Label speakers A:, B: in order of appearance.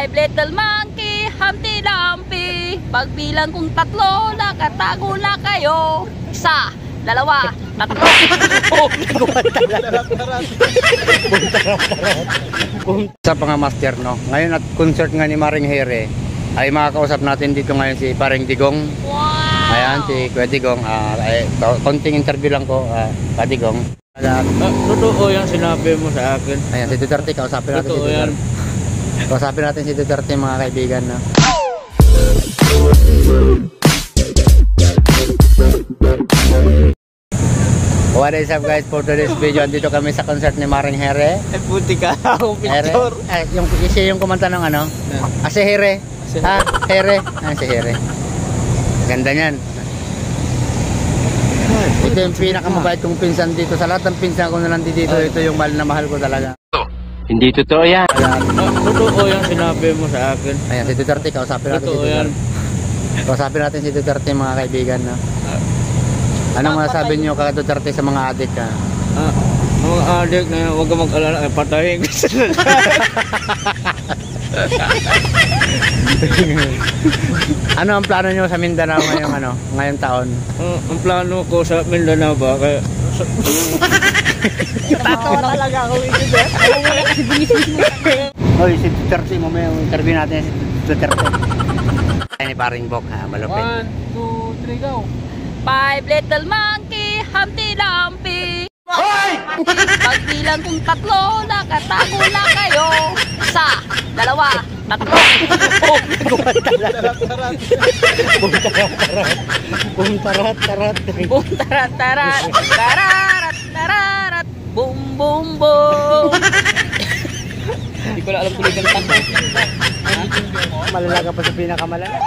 A: Five little monkey, Humpty Dumpty. Pagbilang kong tatlo, nakatago na kayo. Isa, dalawa, tatlo.
B: Sa mga master, no? Ngayon at concert nga ni Maring Here, ay makakausap natin dito ngayon si Paring Digong.
A: Wow!
B: Ayan, si Kuya Digong. Konting interview lang ko, Kuya Digong.
C: Totoo yan sinabi mo sa akin.
B: Ayan, si Duterte, kausapin natin
C: Totoo
B: si
C: yan.
B: Duterte. Kausapin natin si Duterte, mga kaibigan, no? What is up guys, for today's video, andito kami sa concert ni Maring Here.
C: Ay puti ka akong
B: Here?
C: picture.
B: Siya yung kumanta ng ano? Si Here. Ha? Here? Si Here. Ganda niyan. Ito yung pinakamabait kong pinsan dito. Sa lahat ng pinsan ko na nandito dito, ito yung mahal na mahal ko talaga.
C: Hindi totoo yan. Totoo yan sinabi mo sa akin.
B: Ayan, si Duterte, kausapin natin
C: Totoo
B: si
C: yan.
B: Duterte. Kausapin natin si Duterte, mga kaibigan, no? Anong masasabi niyo kay Duterte sa mga adik, ha?
C: Mga adik na yan, huwag ka mag-alala, ay patayin ko sila.
B: Ano ang plano niyo sa Mindanao ngayong taon?
C: Ang plano ko sa Mindanao ba? Kaya...
A: Tatawa talaga ako.
B: Hoy, si Duterte, mamaya interview natin si Duterte. Ay, ni Paring Bok, ha? Malupit.
C: 1, 2, 3, go!
A: Five little monkey, Humpty Dumpty. Pagbilang kong tatlo, nakatago na kayo. Isa, dalawa, tatlo.
B: Bum tarat tarat.
A: Boom, tarat, tarat, tararat, tararat, boom, boom, boom.
C: Hindi ko na alam tuloy ng tanto.
B: Malala ka pa sa pinakamalala.